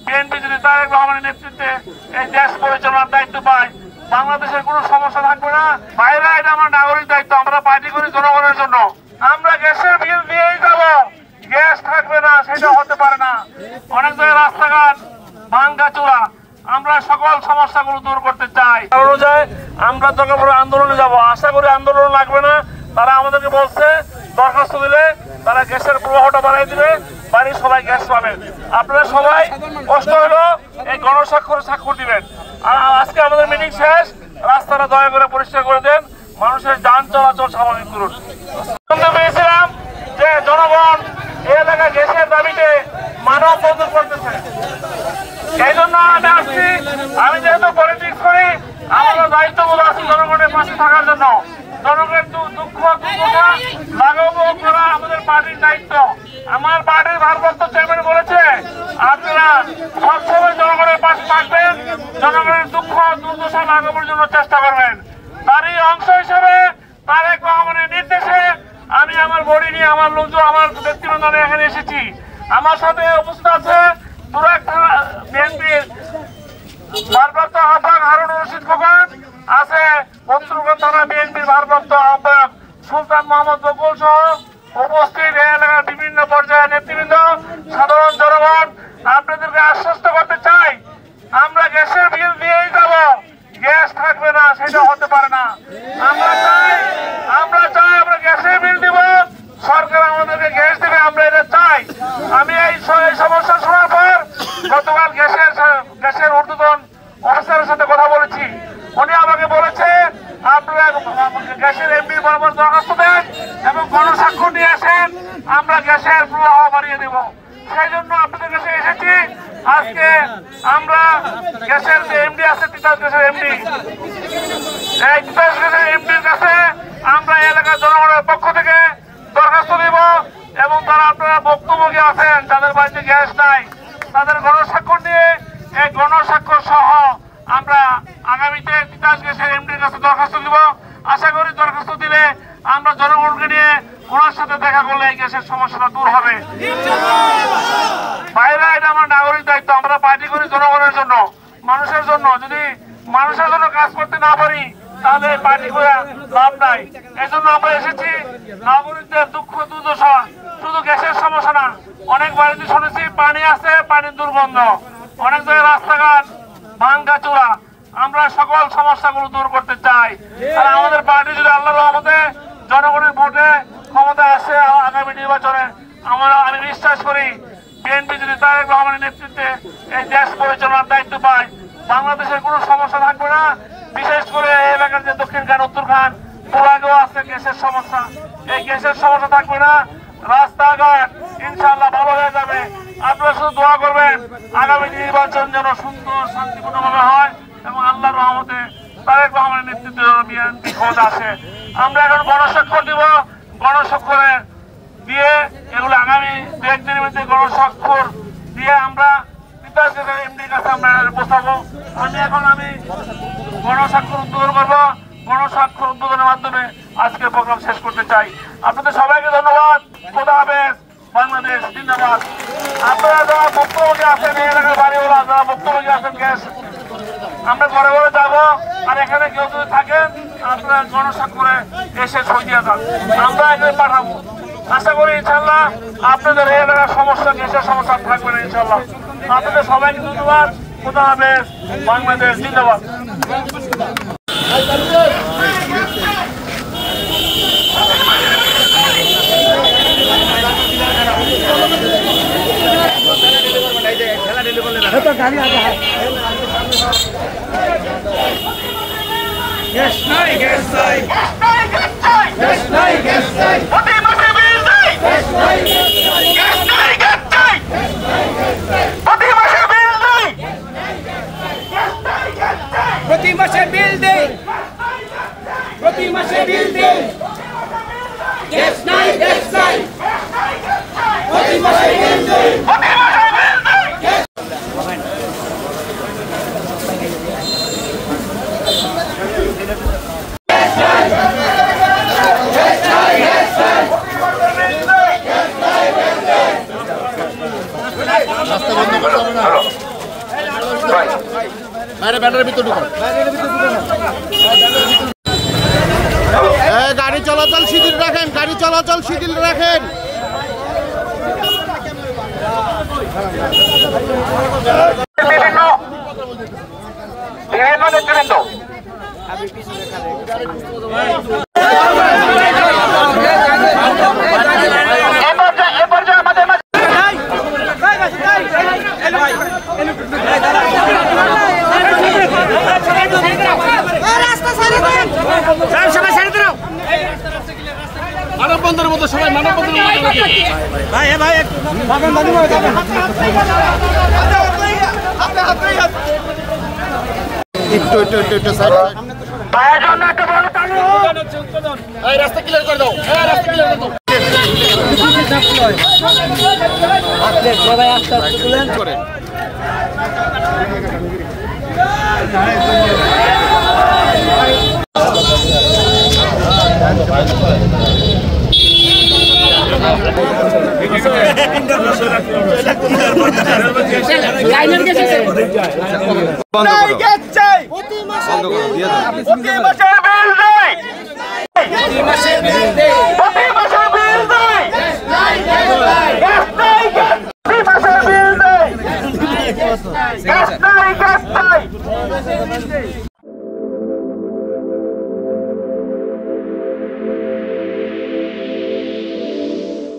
BNP যদি তারেক রহমানের নেতৃত্বে এই দেশ পরিচালনার দায়িত্ব পায়, বাংলাদেশের কোনো সমস্যা থাকবে না। বাইরে এটা আমার নাগরিক দায়িত্ব, আমরা পার্টি করি জনগণের জন্য। আমরা গ্যাসের বিল দিয়েই যাব, গ্যাস থাকবে না সেটা হতে পারে না। অনেক জায়গায় রাস্তাঘাট ভাঙ্গা চূড়া, আমরা সকল সমস্যাগুলো দূর করতে চাই। অনুযায়ী আমরা দরকার আন্দোলনে যাব, আশা করি আন্দোলন লাগবে না। তারা আমাদেরকে বলছে দরখাস্ত দিলে তারা গ্যাসের প্রবাহটা বাড়াই দিবে, বাড়ির সবাই গ্যাস পাবেন। আপনারা সবাই কষ্ট হলো এই গণস্বাক্ষর দিবেন। আর আজকে আমাদের মিটিং শেষ, রাস্তাটা দয়া করে পরিষ্কার করে দেন, মানুষের যান চলাচল স্বাভাবিক করুন। পেয়েছিলাম যে জনগণ এই এলাকায় গ্যাসের দাবিতে মানব বন্ধন করতেছে, এই জন্য আমি আসছি। আমি যেহেতু পলিটিক্স করি, আমাদের দায়িত্ববোধ আছে জনগণের পাশে থাকার জন্য। জনগণের দুঃখ দুর্দশা লাঘব করা আমাদের পার্টির দায়িত্ব। আমার পার্টির ভারপ্রাপ্ত চেয়ারম্যান বলেছে আপনারা সবসময় জনগণের পাশে থাকবেন, জনগণের দুঃখ দুর্দশা লাঘবের জন্য চেষ্টা করবেন। তারই অংশ হিসেবে তারেক রহমানের নির্দেশে আমি আমার বডি নিয়ে আমার লোকজন আমার ব্যক্তিগত এখানে এসেছি। আমার সাথে উপস্থিত আছে তুরাগ থানা বিএনপির ভারপ্রাপ্ত আহ্বায়ক হারুন রশিদ খোকন, আছে বত্রুগঞ্জ থানা বিএনপির ভারপ্রাপ্ত আহ্বায়ক সুলতান মোহাম্মদ বকুল সহ উপস্থিত এলাকার বিভিন্ন পর্যায়ের নেতৃবৃন্দ, সাধারণ জনগণ। আপনাদেরকে আশ্বস্ত করতে চাই আমরা গ্যাসের বিল দিয়েই যাব, গ্যাস থাকবে না সেটা হতে পারে না। আমরা চাই আমরা গ্যাসের বিল দিব, সরকার আমাদেরকে গ্যাস দেবে, আমরা এটা চাই। আমি এই সমস্যা শোনার পর গতকাল গ্যাসের ঊর্ধ্বতন অফিসারের সাথে কথা বলেছি। উনি আমাকে বলেছে আপনারা গ্যাসের এমডি বরাবর দরখাস্ত দেন এবং গণস্বাক্ষর নিয়ে আসেন, আমরা গ্যাসের প্রবাহ বাড়িয়ে দেব। সেই জন্য আপনাদের কাছে এসেছি। আজকে আমরা গ্যাসের যে এমডি আছে, তিতাস গ্যাসের এমডি, এই তিতাস গ্যাসের এমডির কাছে আমরা এলাকার জনগণের পক্ষ থেকে দরখাস্ত দেব এবং তারা আপনারা বক্তব্যে আছেন যাদের বাড়িতে গ্যাস নাই, তাদের গণস্বাক্ষর নিয়ে এই গণস্বাক্ষর সহ আমরা আগামীতে তিতাস গ্যাসের এমডির কাছে দরখাস্ত দিব। আশা করি দরখাস্ত দিলে আমরা জনগণকে নিয়ে ওনার সাথে দেখা করলে এই গ্যাসের সমস্যাটা দূর হবে। বাইরে এটা আমার নাগরিক দায়িত্ব, আমরা পার্টি করি জনগণের জন্য, মানুষের জন্য। যদি মানুষের জন্য কাজ করতে না পারি তাহলে পার্টি করে লাভ নাই। এই জন্য আমরা এসেছি। নাগরিকদের দুঃখ দুর্দশা শুধু গ্যাসের সমস্যা না, অনেক বাড়িতে শুনেছি পানি আছে, পানির দুর্গন্ধ, অনেক জায়গায় রাস্তাঘাট ভাঙ্গা চূড়া, আমরা সকল সমস্যাগুলো দূর করতে চাই। আর আমাদের পার্টি যদি আল্লাহর রহমতে জনগণের ভোটে ক্ষমতা আসে আগামী নির্বাচনে, আমি বিশ্বাস করি বিএনপি যদি তারেক রহমানের নেতৃত্বে এই দেশ পরিচালনার দায়িত্ব পায়, বাংলাদেশের কোনো সমস্যা থাকবে না। বিশেষ করে এই এলাকার যে দক্ষিণ খান উত্তর খান পুরাগেও আছে গ্যাসের সমস্যা, এই গ্যাসের সমস্যা থাকবে না। রাস্তাঘাট ইনশাআল্লাহ ভালো হয়ে যাবে। আপনারা শুধু দোয়া করবেন আগামী নির্বাচন যেন সুন্দর শান্তিপূর্ণভাবে হয় এবং আল্লাহর রহমতে তারেক রহমানের নেতৃত্বে বিএনপি ক্ষমতা আসে। আমরা এখন গণস্বাক্ষর দিব, গণস্বাক্ষরে দিয়ে এগুলো আগামী দু একদিনের মধ্যে গণস্বাক্ষর দিয়ে আমরা তিতাস গ্যাসের এমডির কাছে আমরা বসাবো। আমি গণস্বাক্ষর উদ্বোধন করবো। গণস্বাক্ষর উদ্বোধনের মাধ্যমে আজকের প্রোগ্রাম শেষ করতে চাই। আপনাদের সবাইকে ধন্যবাদ। খোদা হাফেজ। বাংলাদেশ জিন্দাবাদ। আপনারা যারা বক্তব্যে আছেন, এই এলাকার বাড়িওয়ালা যারা বক্তব্যে আছেন, গ্যাস আমরা ঘরে ঘরে যাবো। আর এখানে কেউ যদি থাকেন আপনারা গণস্বাক্ষরে এসে সই দিয়ে যান, আমরা এখানে পাঠাবো। আশা করি ইনশাল্লাহ আপনাদের এই এলাকার সমস্যা গ্যাসের সমস্যা থাকবে না ইনশাল্লাহ। আপনাদের সবাইকে ধন্যবাদ। খোদা হাফেজ। বাংলাদেশ জিন্দাবাদ। গ্যাস নাই, গ্যাস নাই, গ্যাস নাই, গ্যাস নাই, গ্যাস নাই, প্রতি মাসে বিল দেই, গ্যাস নাই, গ্যাস নাই, গ্যাস নাই, প্রতি মাসে বিল দেই, গ্যাস নাই, গ্যাস নাই, প্রতি মাসে বিল দেই, প্রতি মাসে বিল দেই, গ্যাস নাই, গ্যাস নাই, প্রতি মাসে বিল দেই, প্রতি মাসে বিল দেই। রাস্তা বন্ধ করতে হবে না। গাড়ি চলাচল শিথিল রাখেন, গাড়ি চলাচল শিথিল রাখেন। বিভিন্ন নেতৃবৃন্দ এ পর্যায়ে আমাদের মাঝে মানববন্ধনের মতো সবাই মানববন্ধনের মতো একটু সাইড ভাইয়ের জন্য একটা বড় তালি হোক। এই রাস্তা ক্লিয়ার করে দাও, এই রাস্তা ক্লিয়ার করে দাও। সবাই আস্তে আস্তে তুলেন করে Gas